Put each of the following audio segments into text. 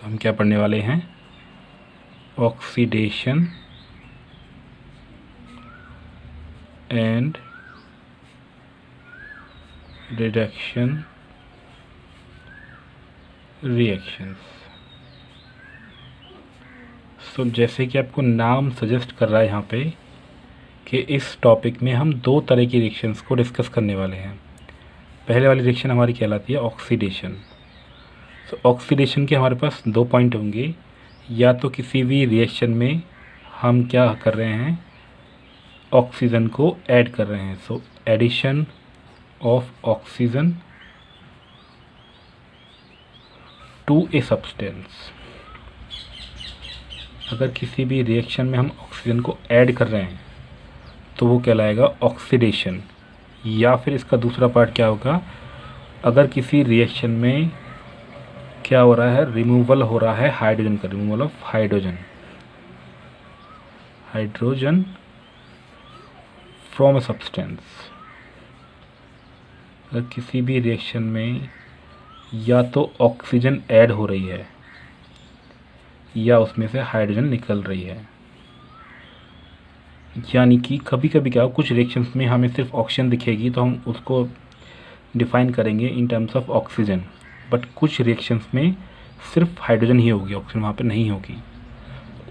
तो हम क्या पढ़ने वाले हैं, ऑक्सीडेशन एंड रिडक्शन रिएक्शंस। सो जैसे कि आपको नाम सजेस्ट कर रहा है यहाँ पे कि इस टॉपिक में हम दो तरह की रिएक्शंस को डिस्कस करने वाले हैं। पहले वाली रिएक्शन हमारी कहलाती है ऑक्सीडेशन। सो ऑक्सीडेशन के हमारे पास दो पॉइंट होंगे, या तो किसी भी रिएक्शन में हम क्या कर रहे हैं, ऑक्सीजन को ऐड कर रहे हैं। So addition of oxygen to a substance. अगर किसी भी रिएक्शन में हम ऑक्सीजन को ऐड कर रहे हैं तो वो कहलाएगा ऑक्सीडेशन। या फिर इसका दूसरा पार्ट क्या होगा, अगर किसी रिएक्शन में क्या हो रहा है, रिमूवल हो रहा है हाइड्रोजन का, removal of hydrogen from A substance. अगर किसी भी रिएक्शन में या तो ऑक्सीजन ऐड हो रही है या उसमें से हाइड्रोजन निकल रही है, यानी कि कभी कभी क्या हो, कुछ रिएक्शंस में हमें सिर्फ ऑक्सीजन दिखेगी तो हम उसको डिफाइन करेंगे in terms of oxygen, but कुछ रिएक्शंस में सिर्फ हाइड्रोजन ही होगी, ऑक्सीजन वहाँ पे नहीं होगी।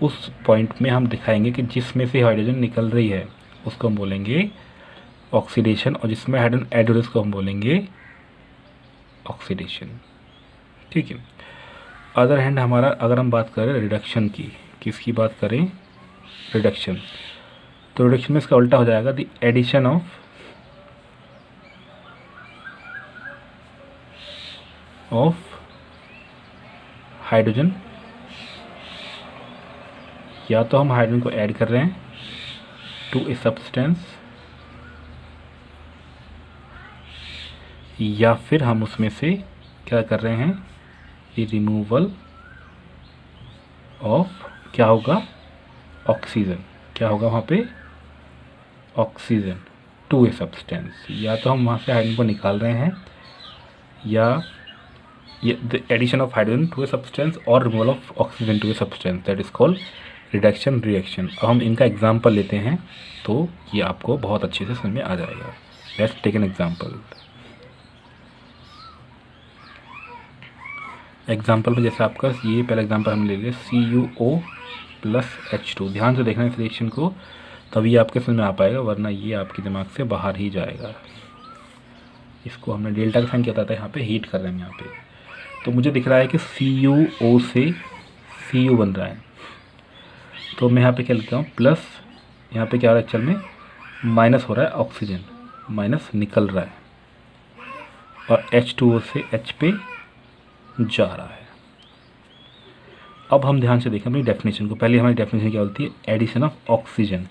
उस पॉइंट में हम दिखाएंगे कि जिसमें से हाइड्रोजन निकल रही है उसको हम बोलेंगे ऑक्सीडेशन, और जिसमें हाइड्रोजन ऐड हो रही है उसको हम बोलेंगे ऑक्सीडेशन। ठीक है। अदर हैंड हमारा, अगर हम बात करें रिडक्शन की, किसकी बात करें, रिडक्शन, तो रिडक्शन में इसका उल्टा हो जाएगा, द एडिशन ऑफ हाइड्रोजन। या तो हम हाइड्रोजन को ऐड कर रहे हैं टू ए सब्सटेंस, या फिर हम उसमें से क्या कर रहे हैं, ये रिमूवल ऑफ क्या होगा, ऑक्सीजन। क्या होगा वहाँ पे, ऑक्सीजन टू ए सब्सटेंस। या तो हम वहाँ से हाइड्रोजन को निकाल रहे हैं, या the addition of hydrogen to a substance और removal of oxygen to a substance, that is called reduction reaction. अब हम इनका एग्जाम्पल लेते हैं तो ये आपको बहुत अच्छे से समझ में आ जाएगा। Let's take an example. Example में जैसे आपका ये पहला एग्जाम्पल हम ले लें, CuO प्लस H2। ध्यान से देखना इस रिएक्शन को, तभी आपके समझ में आ पाएगा, वरना ये आपके दिमाग से बाहर ही जाएगा। इसको हमने डेल्टा का साइन किया था, यहाँ पे हीट कर रहे हैं यहाँ पे, तो मुझे दिख रहा है कि CuO से Cu बन रहा है, तो मैं यहाँ पे क्या लिखता हूँ, प्लस यहाँ पे क्या हो रहा है, एक्चुअल में माइनस हो रहा है, ऑक्सीजन माइनस निकल रहा है, और H2O से H पे जा रहा है। अब हम ध्यान से देखें अपनी डेफिनेशन को। पहले हमारी डेफिनेशन क्या होती है, एडिशन ऑफ ऑक्सीजन।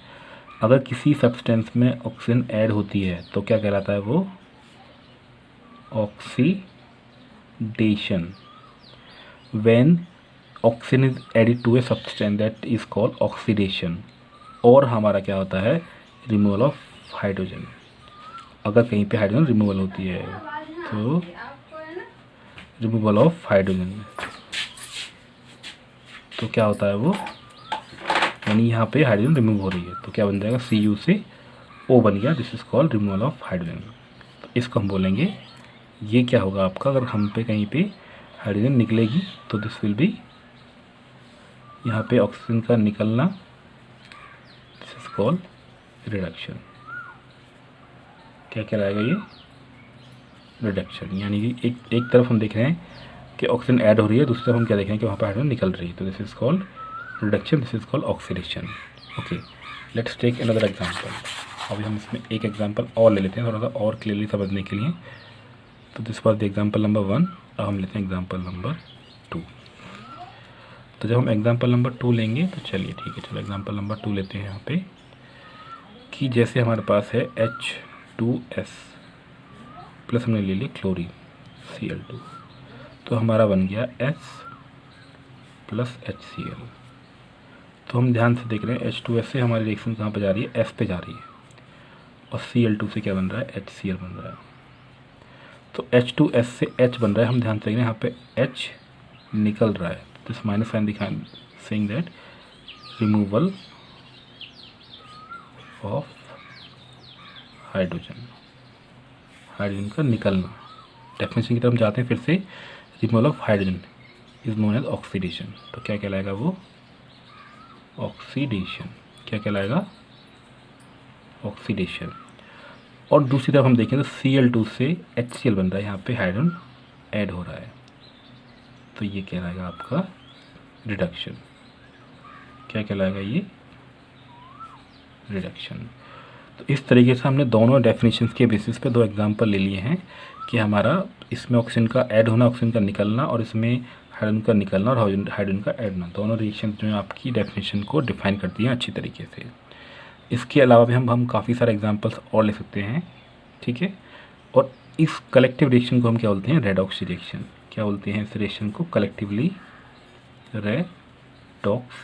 अगर किसी सब्सटेंस में ऑक्सीजन ऐड होती है तो क्या कहलाता है वो, oxidation. When oxygen is added to a substance that is called oxidation. और हमारा क्या होता है, रिमूवल ऑफ हाइड्रोजन। अगर कहीं पे हाइड्रोजन रिमूवल होती है तो रिमूवल ऑफ हाइड्रोजन, तो क्या होता है वो, यानी यहाँ पे हाइड्रोजन रिमूव हो रही है तो क्या बन जाएगा, Cu से O बन गया, this is called removal of hydrogen. तो इसको हम बोलेंगे, ये क्या होगा आपका, अगर हम पे कहीं पे हाइड्रोजन निकलेगी तो दिस विल बी, यहाँ पे ऑक्सीजन का निकलना, दिस इज कॉल्ड रिडक्शन। क्या कहलाएगा ये, रिडक्शन। यानी कि एक तरफ हम देख रहे हैं कि ऑक्सीजन ऐड हो रही है, दूसरी तरफ हम क्या देख रहे हैं कि वहाँ पर हाइड्रोजन निकल रही है, तो this is called reduction, this is called oxidation. Okay, let's take another example. अभी हम इसमें एक एग्जांपल और ले लेते हैं, थोड़ा सा और क्लियरली समझने के लिए। तो this was the example number 1, अब हम लेते हैं एग्जांपल नंबर 2। तो जब हम एग्जांपल नंबर 2 लेंगे तो चलिए ठीक है, चलो एग्जांपल नंबर 2 लेते हैं यहाँ पे, कि जैसे हमारे पास है H2S प्लस हमने ले ली क्लोरीन Cl2, तो हमारा बन गया S प्लस HCl। तो हम ध्यान से देख रहे हैं H2S से हमारी रिएक्शन कहाँ पर जा रही है, S पे जा रही है, और Cl2 से क्या बन रहा है, HCl बन रहा है। तो H2S से H बन रहा है, हम ध्यान से देख रहे हैं यहाँ पे H निकल रहा है, दिस माइनस साइन दिखा saying that removal of hydrogen, hydrogen का निकलना। डेफिनेशन की तरफ जाते हैं फिर से। Removal of hydrogen is known as oxidation. तो क्या कहलाएगा वो? ऑक्सीडेशन। क्या कहलाएगा? ऑक्सीडेशन। और दूसरी तरफ हम देखें तो Cl2 से HCl बन रहा है, यहाँ पे हाइड्रोजन ऐड हो रहा है, तो ये कहलाएगा आपका रिडक्शन। क्या कहलाएगा ये? रिडक्शन। तो इस तरीके से हमने दोनों डेफिनेशंस के बेसिस पे दो एग्जांपल ले लिए हैं कि हमारा इसमें ऑक्सीजन का ऐड होना, ऑक्सीजन का निकलना, और इसमें हाइड्रोजन का निकलना और हाइड्रोजन का ऐड होना, दोनों रिएक्शन जो है आपकी डेफिनेशन को डिफाइन करती हैं अच्छी तरीके से। इसके अलावा भी हम काफ़ी सारे एग्जांपल्स और ले सकते हैं, ठीक है। और इस कलेक्टिव रिएक्शन को हम क्या बोलते हैं? Redox reaction. क्या बोलते हैं इस रिएक्शन को? Collectively redox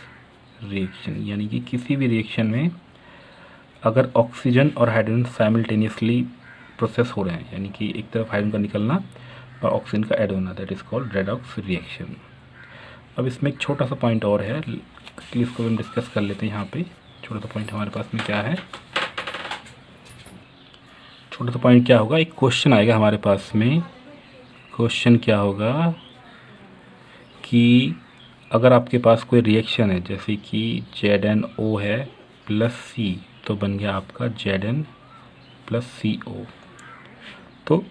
reaction. यानी कि किसी भी रिएक्शन में अगर ऑक्सीजन और हाइड्रोजन साइमल्टेनियसली प्रोसेस हो रहे हैं, यानी कि एक तरफ हाइड्रोजन का निकलना और ऑक्सीजन का ऐड होना, that is called redox reaction. अब इसमें एक छोटा सा पॉइंट और है, इसको हम डिस्कस कर लेते हैं। यहाँ पे छोटा सा पॉइंट हमारे पास में क्या है? छोटा सा पॉइंट क्या होगा? एक क्वेश्चन आएगा हमारे पास में। क्वेश्चन क्या होगा कि अगर आपके पास कोई रिएक्शन है, जैसे कि ZnO है प्लस C, तो बन गया आपका Zn प्लस CO। तो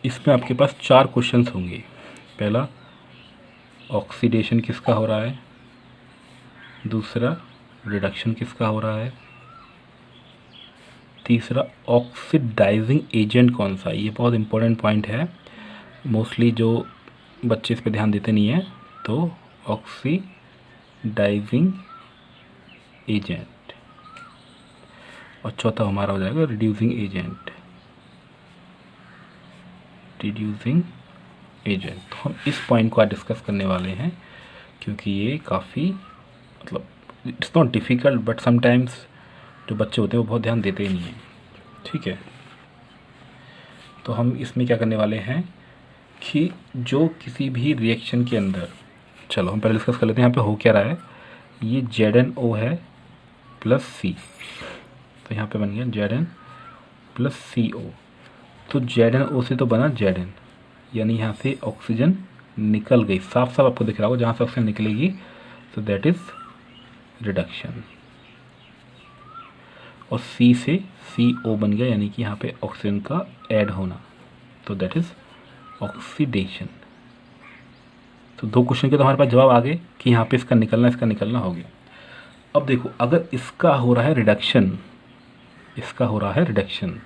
इसमें आपके पास 4 क्वेश्चंस होंगे। पहला, ऑक्सीडेशन किसका हो रहा है? दूसरा, रिडक्शन किसका हो रहा है? तीसरा, ऑक्सीडाइजिंग एजेंट कौन सा? ये बहुत इंपॉर्टेंट पॉइंट है, मोस्टली जो बच्चे इस पे ध्यान देते नहीं हैं। तो ऑक्सीडाइजिंग एजेंट। और चौथा हमारा हो जाएगा रिड्यूसिंग एजेंट। Reducing agent. तो हम इस पॉइंट को आज डिस्कस करने वाले हैं, क्योंकि ये काफ़ी मतलब it's not difficult, but sometimes जो बच्चे होते हैं वो बहुत ध्यान देते ही नहीं हैं, ठीक है। तो हम इसमें क्या करने वाले हैं कि जो किसी भी रिएक्शन के अंदर, चलो हम पहले डिस्कस कर लेते हैं यहाँ पे हो क्या रहा है। ये ZnO है प्लस C, तो यहाँ पे बन गया Zn प्लस CO। तो ZnO से तो बना Zn, यानी यहाँ से ऑक्सीजन निकल गई, साफ साफ आपको दिख रहा होगा जहाँ से ऑक्सीजन निकलेगी, तो दैट इज़ रिडक्शन। और C से CO बन गया, यानी कि यहाँ पे ऑक्सीजन का ऐड होना, तो दैट इज़ ऑक्सीडेशन। तो 2 क्वेश्चन के तो हमारे पास जवाब आ गए कि यहाँ पे इसका निकलना हो गया। अब देखो, अगर इसका हो रहा है रिडक्शन, इसका हो रहा है रिडक्शन,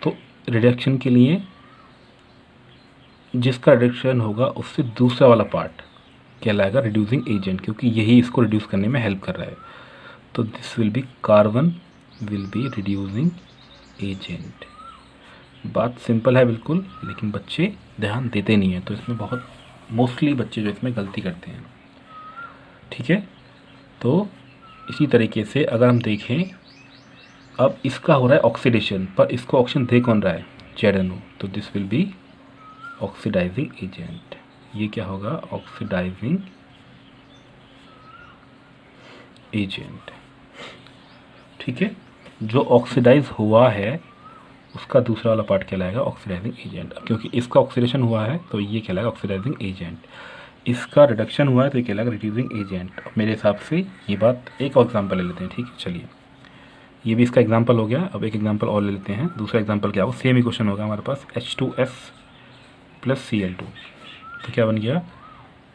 तो रिडक्शन के लिए जिसका रिडक्शन होगा उससे दूसरा वाला पार्ट कहलाएगा रिड्यूसिंग एजेंट, क्योंकि यही इसको रिड्यूस करने में हेल्प कर रहा है। तो this will B carbon will be reducing agent. बात सिंपल है बिल्कुल, लेकिन बच्चे ध्यान देते नहीं हैं, तो इसमें बहुत मोस्टली बच्चे जो इसमें गलती करते हैं, ठीक है। तो इसी तरीके से अगर हम देखें, अब इसका हो रहा है ऑक्सीडेशन, पर इसको ऑक्सीजन दे कौन रहा है? ZnO। तो this will be oxidising agent. ये क्या होगा? ऑक्सीडाइजिंग एजेंट, ठीक है। जो ऑक्सीडाइज हुआ है उसका दूसरा वाला पार्ट कहलाएगा ऑक्सीडाइजिंग एजेंट। क्योंकि इसका ऑक्सीडेशन हुआ है तो ये कहलाएगा ऑक्सीडाइजिंग एजेंट, इसका रिडक्शन हुआ है तो ये कहलाएगा रिड्यूसिंग एजेंट। मेरे हिसाब से ये बात, एक और एग्जांपल ले लेते हैं, ठीक है। चलिए, ये भी इसका एग्जांपल हो गया। अब एक एग्जांपल और ले लेते हैं। दूसरा एग्जांपल क्या होगा? सेम ही क्वेश्चन होगा हमारे पास, H2S प्लस Cl2। तो क्या बन गया?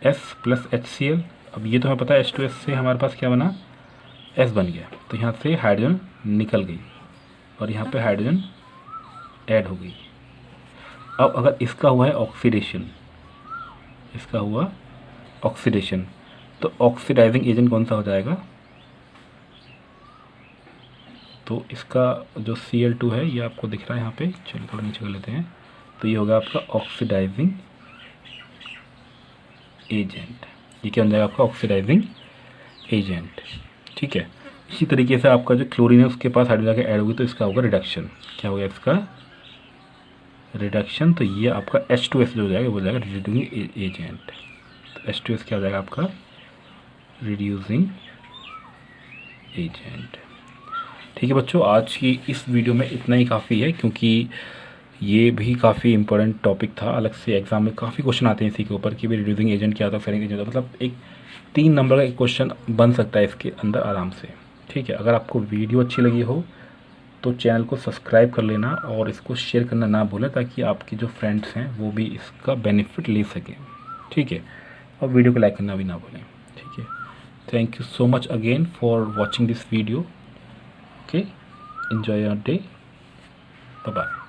S plus HCl। अब ये तो हमें पता है H2S से हमारे पास क्या बना? S बन गया। तो यहाँ से हाइड्रोजन निकल गई और यहाँ पे हाइड्रोजन ऐड हो गई। अब अगर इसका हुआ है ऑक्सीडेशन, इसका हुआ ऑक्सीडेशन, तो ऑक्सीडाइजिंग एजेंट कौन सा हो जाएगा? तो इसका जो Cl2 है ये आपको दिख रहा है यहाँ पे, चलिए थोड़ा नीचे कर लेते हैं। तो ये होगा आपका ऑक्सीडाइजिंग एजेंट। ये क्या बन जाएगा आपका? ऑक्सीडाइजिंग एजेंट, ठीक है। इसी तरीके से आपका जो क्लोरीन है उसके पास हाइड्रोजन जाके ऐड होगी तो इसका होगा रिडक्शन। क्या होगा इसका? रिडक्शन। तो ये आपका H2S जो हो जाएगा वो हो जाएगा रिड्यूसिंग एजेंट। H2S क्या हो जाएगा आपका, रिड्यूसिंग एजेंट। ठीक है बच्चों, आज की इस वीडियो में इतना ही काफ़ी है, क्योंकि ये भी काफ़ी इंपॉर्टेंट टॉपिक था। अलग से एग्जाम में काफ़ी क्वेश्चन आते हैं इसी के ऊपर कि भाई रिड्यूसिंग एजेंट क्या था, ऑक्सीडाइजिंग एजेंट, मतलब एक 3 नंबर का एक क्वेश्चन बन सकता है इसके अंदर आराम से। ठीक है, अगर आपको वीडियो अच्छी लगी हो तो चैनल को सब्सक्राइब कर लेना और इसको शेयर करना ना भूलें, ताकि आपके जो फ्रेंड्स हैं वो भी इसका बेनिफिट ले सकें। ठीक है, और वीडियो को लाइक करना भी ना भूलें। ठीक है, thank you so much again for watching this video. Okay, enjoy your day, bye bye.